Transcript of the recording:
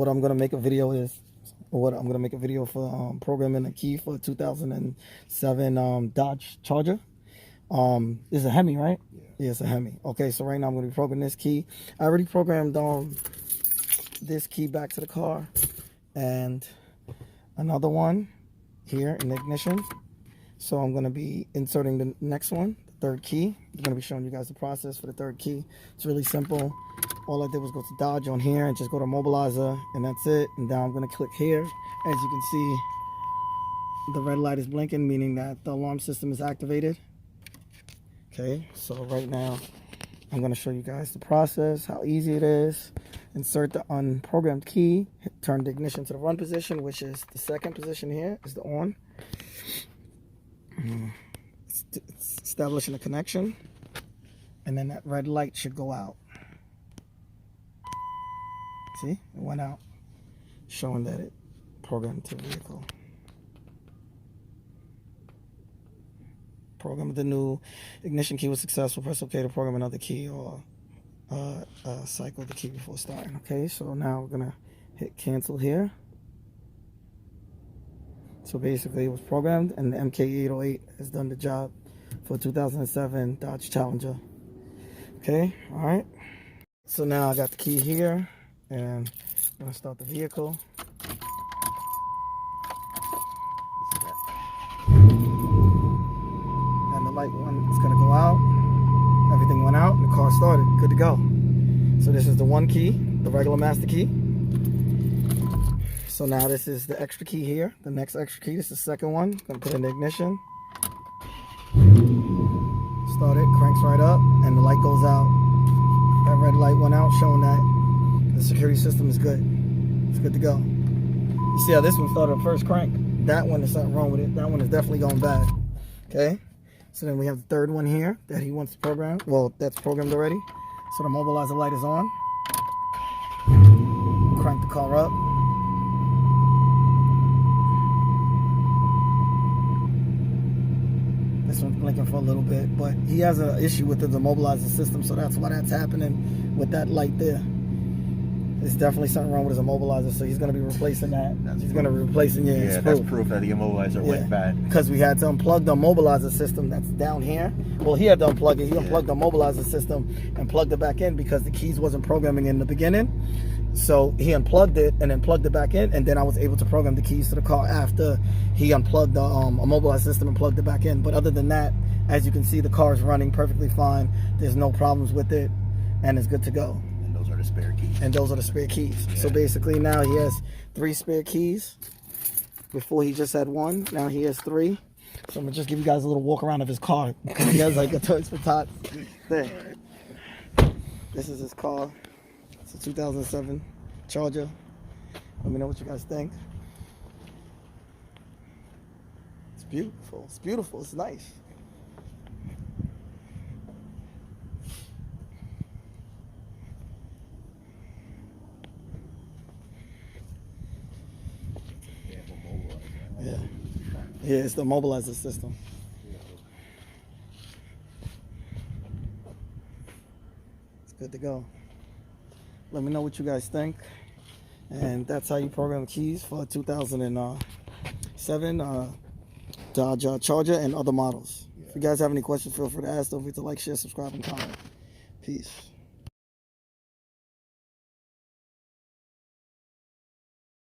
what I'm gonna make a video is, for programming a key for a 2007 Dodge Charger. This is a Hemi, right? Yeah, it's a Hemi. Okay, so right now I'm gonna be programming this key. I already programmed this key back to the car, and another one here in the ignition. So I'm gonna be inserting the next one, the third key. I'm gonna be showing you guys the process for the third key. It's really simple. All I did was go to Dodge on here and just go to Mobilizer, and that's it. And now I'm gonna click here. As you can see, the red light is blinking, meaning that the alarm system is activated. Okay, so right now I'm gonna show you guys the process, how easy it is. Insert the unprogrammed key, turn the ignition to the run position, which is the second position here, is the on. It's establishing a connection, and then that red light should go out. See, it went out, showing that it programmed to the vehicle. Program the new ignition key was successful. Press OK to program another key, or cycle the key before starting. Okay, so now we're gonna hit cancel here. So basically it was programmed, and the MK808 has done the job for 2007 Dodge Challenger. Okay, all right. So now I got the key here, and I'm gonna start the vehicle. And the light one is gonna go out. Everything went out, and the car started. Good to go. So this is the one key, the regular master key. So now this is the extra key here, the next extra key. This is the second one. Gonna put in the ignition. Start it, cranks right up, and the light goes out. That red light went out, showing that the security system is good. It's good to go. You see how this one started first crank? That one, is something wrong with it. That one is definitely going bad. Okay? So then we have the third one here that he wants to program. Well, that's programmed already. So the mobilizer light is on. Crank the car up. This one's blinking for a little bit, but he has an issue with the mobilizer system, so that's why that's happening with that light there. There's definitely something wrong with his immobilizer, so he's going to be replacing that. He's going to be replacing it. Yeah, that's proof that the immobilizer went bad. Because we had to unplug the immobilizer system that's down here. Well, he had to unplug it. He unplugged the immobilizer system and plugged it back in because the keys wasn't programming in the beginning. So he unplugged it and then plugged it back in, and then I was able to program the keys to the car after he unplugged the immobilizer system and plugged it back in. But other than that, as you can see, the car is running perfectly fine. There's no problems with it, and it's good to go. Those are the spare keys. And those are the spare keys. Yeah. So basically now he has 3 spare keys. Before he just had 1. Now he has 3. So I'm gonna just give you guys a little walk around of his car. He has like a Toys for Tots thing. This is his car. It's a 2007 Charger. Let me know what you guys think. It's beautiful. It's beautiful. It's nice. Yeah. Yeah, it's the mobilizer system. It's good to go. Let me know what you guys think. And that's how you program keys for 2007 Dodge Charger and other models. If you guys have any questions, feel free to ask. Don't forget to like, share, subscribe, and comment. Peace.